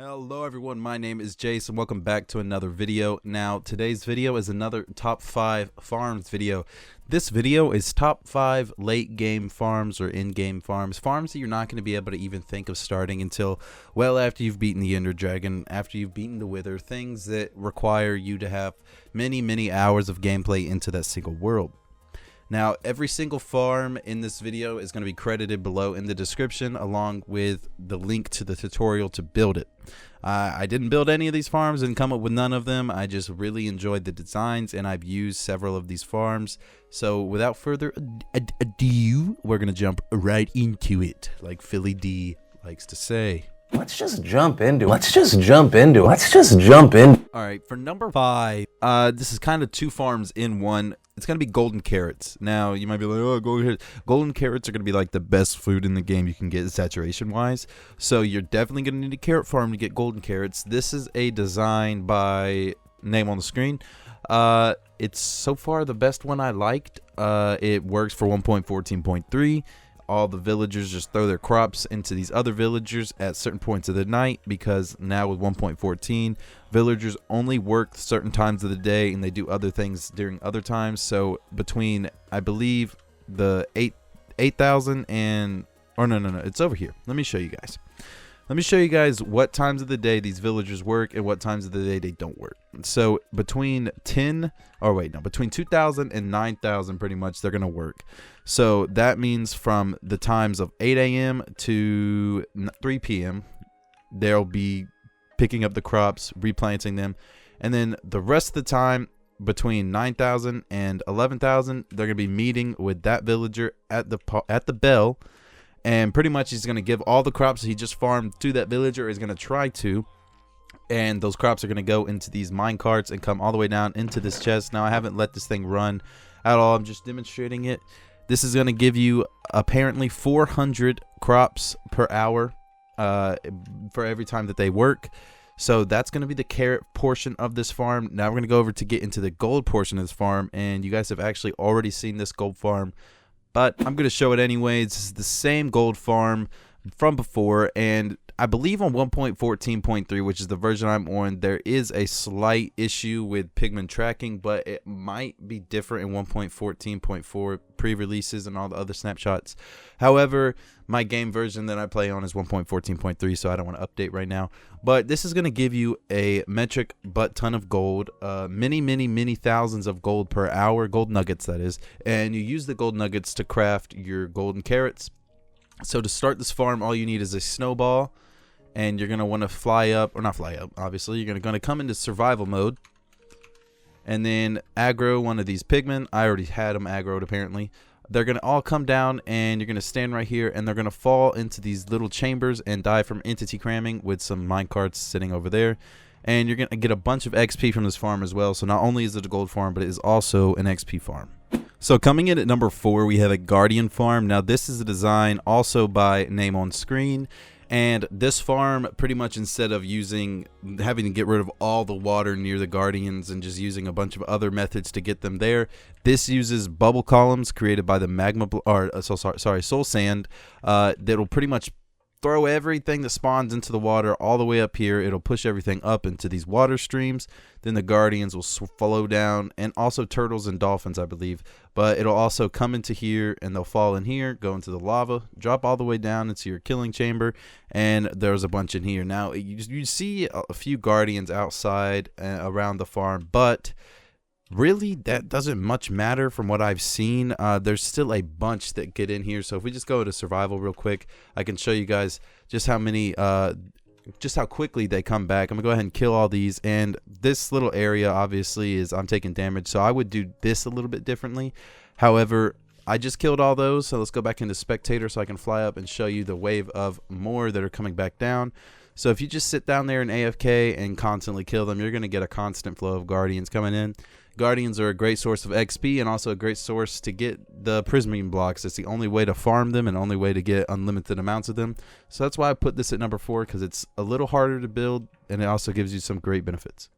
Hello everyone, my name is Jace and welcome back to another video. Now today's video is another top 5 farms video. This video is top 5 late game farms or in-game farms that you're not going to be able to even think of starting until well after you've beaten the Ender Dragon, after you've beaten the Wither, things that require you to have many hours of gameplay into that single world. Now, every single farm in this video is going to be credited below in the description along with the link to the tutorial to build it. I didn't build any of these farms and come up with none of them. I just really enjoyed the designs and I've used several of these farms. So without further ado, we're going to jump right into it, like Philly D likes to say. Let's just jump into it. All right, for number 5, this is kind of 2 farms in one. It's going to be golden carrots. Now, you might be like, oh, golden carrots are going to be like the best food in the game you can get saturation-wise. So you're definitely going to need a carrot farm to get golden carrots. This is a design by name on the screen. It's so far the best one I liked. It works for 1.14.3. All the villagers just throw their crops into these other villagers at certain points of the night, because now with 1.14 villagers only work certain times of the day and they do other things during other times. So between, I believe, the 8,000 and no, it's over here. Let me show you guys what times of the day these villagers work and what times of the day they don't work. So between 2,000 and 9,000 pretty much they're gonna work. So that means from the times of 8 a.m. to 3 p.m. they'll be picking up the crops, replanting them, and then the rest of the time between 9,000 and 11,000 they're gonna be meeting with that villager at the bell. And pretty much he's going to give all the crops he just farmed to that villager, is going to try to. And those crops are going to go into these mine carts and come all the way down into this chest. Now, I haven't let this thing run at all. I'm just demonstrating it. This is going to give you apparently 400 crops per hour for every time that they work. So that's going to be the carrot portion of this farm. Now we're going to go over to get into the gold portion of this farm. And you guys have actually already seen this gold farm, but I'm going to show it anyways. This is the same gold farm from before, and I believe on 1.14.3, which is the version I'm on, there is a slight issue with pigment tracking, but it might be different in 1.14.4 pre-releases and all the other snapshots. However, my game version that I play on is 1.14.3, so I don't want to update right now. But this is going to give you a metric butt ton of gold, many thousands of gold per hour, gold nuggets that is, and you use the gold nuggets to craft your golden carrots. So to start this farm, all you need is a snowball, and you're going to want to fly up, or not fly up, obviously. You're going to come into survival mode, and then aggro one of these pigmen. I already had them aggroed, apparently. They're going to all come down, and you're going to stand right here, and they're going to fall into these little chambers and die from entity cramming with some minecarts sitting over there. And you're going to get a bunch of XP from this farm as well. So not only is it a gold farm, but it is also an XP farm. So coming in at number 4, we have a Guardian farm. Now this is a design also by name on screen. And this farm, pretty much instead of having to get rid of all the water near the Guardians and just using a bunch of other methods to get them there, this uses bubble columns created by the soul sand that'll pretty much throw everything that spawns into the water all the way up here. It'll push everything up into these water streams. Then the Guardians will flow down, and also turtles and dolphins, I believe. But it'll also come into here, and they'll fall in here, go into the lava, drop all the way down into your killing chamber, and there's a bunch in here. Now, you see a few Guardians outside around the farm, but really, that doesn't much matter from what I've seen. There's still a bunch that get in here. So if we just go to survival real quick, I can show you guys just how many, just how quickly they come back. I'm gonna go ahead and kill all these. And this little area obviously is I'm taking damage, so I would do this a little bit differently. However, I just killed all those. So let's go back into spectator so I can fly up and show you the wave of more that are coming back down. So if you just sit down there in AFK and constantly kill them, you're going to get a constant flow of Guardians coming in. Guardians are a great source of XP and also a great source to get the prismarine blocks. It's the only way to farm them and only way to get unlimited amounts of them. So that's why I put this at number 4, because it's a little harder to build and it also gives you some great benefits.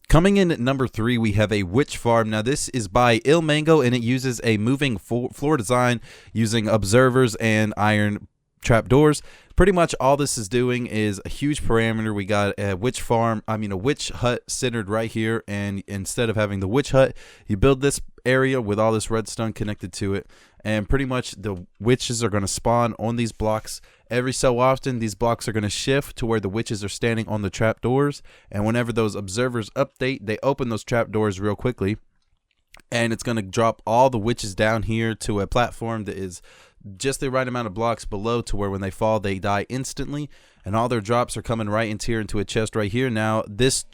Coming in at number 3, we have a witch farm. Now this is by Il Mango, and it uses a moving floor design using observers and iron trapdoors. Pretty much all this is doing is a huge parameter. We got a witch hut centered right here, and instead of having the witch hut, you build this area with all this redstone connected to it, and pretty much the witches are going to spawn on these blocks. Every so often, these blocks are going to shift to where the witches are standing on the trapdoors, and whenever those observers update, they open those trapdoors real quickly, and it's going to drop all the witches down here to a platform that is just the right amount of blocks below to where when they fall, they die instantly, and all their drops are coming right into here into a chest right here. Now, this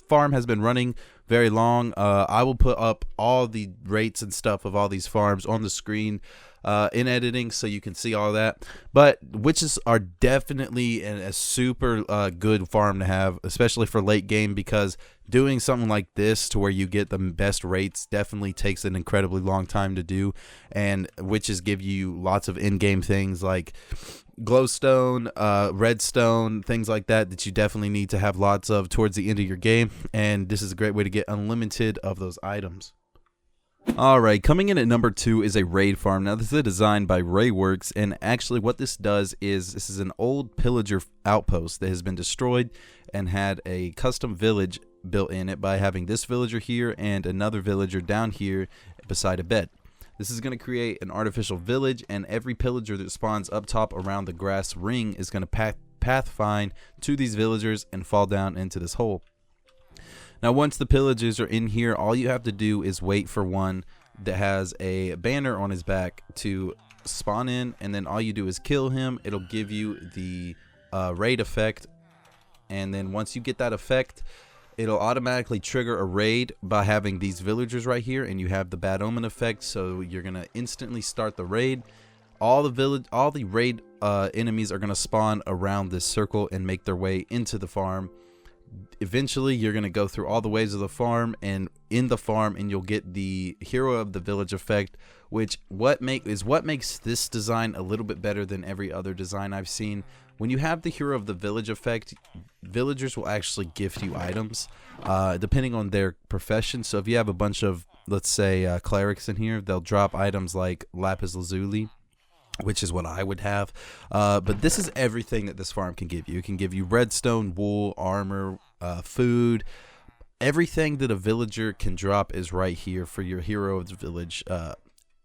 farm has been running very long. I will put up all the rates and stuff of all these farms on the screen in editing so you can see all that. But witches are definitely a super good farm to have, especially for late game, because doing something like this to where you get the best rates definitely takes an incredibly long time to do, and witches give you lots of in-game things like glowstone, redstone, things like that you definitely need to have lots of towards the end of your game, and this is a great way to get unlimited of those items. Alright, coming in at number 2 is a raid farm. Now, this is a design by Rayworks, and actually what this does is, this is an old pillager outpost that has been destroyed and had a custom village built in it by having this villager here and another villager down here beside a bed. This is going to create an artificial village, and every pillager that spawns up top around the grass ring is going to pathfind to these villagers and fall down into this hole. Now, once the pillagers are in here, all you have to do is wait for one that has a banner on his back to spawn in, and then all you do is kill him. It'll give you the raid effect, and then once you get that effect, it'll automatically trigger a raid by having these villagers right here, and you have the bad omen effect, so you're gonna instantly start the raid. All the raid enemies are gonna spawn around this circle and make their way into the farm. Eventually, you're going to go through all the ways of the farm, and in the farm, and you'll get the hero of the village effect, which what makes this design a little bit better than every other design I've seen. When you have the hero of the village effect, villagers will actually gift you items depending on their profession. So if you have a bunch of, let's say, clerics in here, they'll drop items like lapis lazuli, which is what I would have. But this is everything that this farm can give you. It can give you redstone, wool, armor, food. Everything that a villager can drop is right here for your hero of the village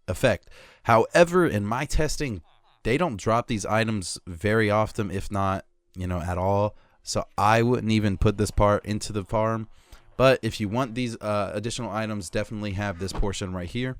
effect. However, in my testing, they don't drop these items very often, if not, at all. So I wouldn't even put this part into the farm. But if you want these additional items, definitely have this portion right here.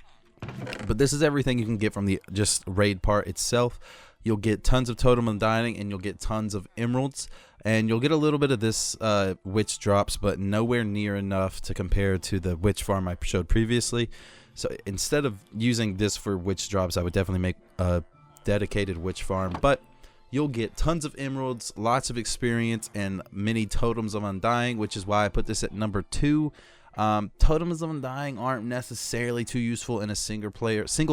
But this is everything you can get from the just raid part itself. You'll get tons of totem undying, and you'll get tons of emeralds, and you'll get a little bit of this witch drops, but nowhere near enough to compare to the witch farm I showed previously. So instead of using this for witch drops, I would definitely make a dedicated witch farm. But you'll get tons of emeralds, lots of experience, and many totems of undying, which is why I put this at number 2. Totems of undying aren't necessarily too useful in a single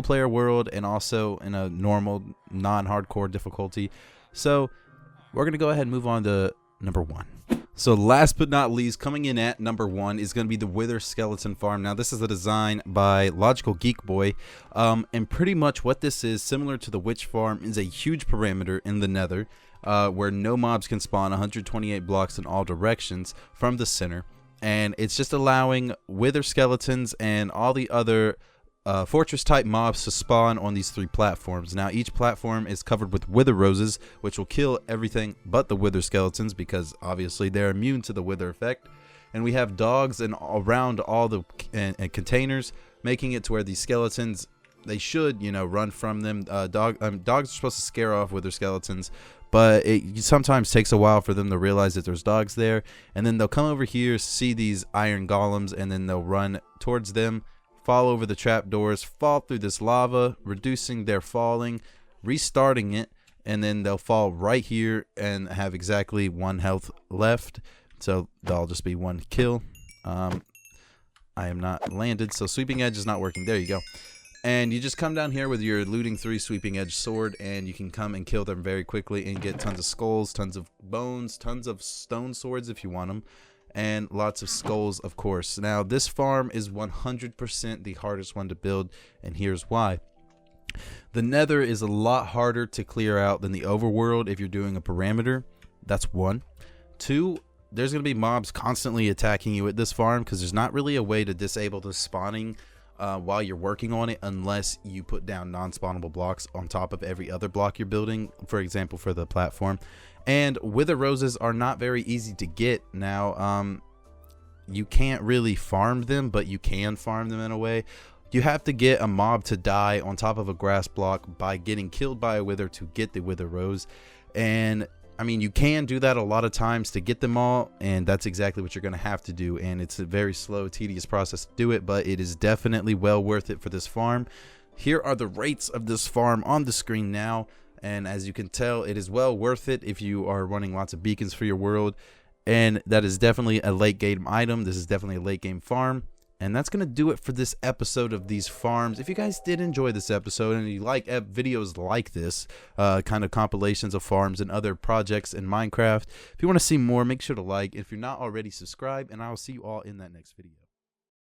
player world, and also in a normal non-hardcore difficulty. So we're gonna go ahead and move on to number 1. So last but not least, coming in at number 1 is going to be the Wither Skeleton Farm. Now, this is a design by Logical Geek Boy, and pretty much what this is, similar to the Witch Farm, is a huge parameter in the Nether, where no mobs can spawn 128 blocks in all directions from the center. And it's just allowing wither skeletons and all the other fortress type mobs to spawn on these 3 platforms. Now, each platform is covered with wither roses, which will kill everything but the wither skeletons, because obviously they're immune to the wither effect. And we have dogs and around all the containers, making it to where these skeletons, they should run from them. Dogs are supposed to scare off wither skeletons, but it sometimes takes a while for them to realize that there's dogs there, and then they'll come over here, see these iron golems, and then they'll run towards them, fall over the trapdoors, fall through this lava, reducing their falling, restarting it, and then they'll fall right here and have exactly 1 health left. So that'll just be 1 kill. I am not landed, so Sweeping Edge is not working. There you go. And you just come down here with your Looting 3 Sweeping Edge sword, and you can come and kill them very quickly and get tons of skulls, tons of bones, tons of stone swords if you want them, and lots of skulls, of course. Now, this farm is 100% the hardest one to build, and here's why. The nether is a lot harder to clear out than the overworld if you're doing a parameter. That's one. Two, there's going to be mobs constantly attacking you at this farm because there's not really a way to disable the spawning while you're working on it unless you put down non-spawnable blocks on top of every other block you're building, for example, for the platform. And wither roses are not very easy to get. Now, you can't really farm them, but you can farm them in a way. You have to get a mob to die on top of a grass block by getting killed by a wither to get the wither rose. And I mean, you can do that a lot of times to get them all, and that's exactly what you're going to have to do. And it's a very slow, tedious process to do it, but it is definitely well worth it for this farm. Here are the rates of this farm on the screen now, and as you can tell, it is well worth it if you are running lots of beacons for your world. And that is definitely a late game item. This is definitely a late game farm. And that's going to do it for this episode of these farms. If you guys did enjoy this episode and you like videos like this, kind of compilations of farms and other projects in Minecraft, if you want to see more, make sure to like. If you're not already, subscribe, and I will see you all in that next video.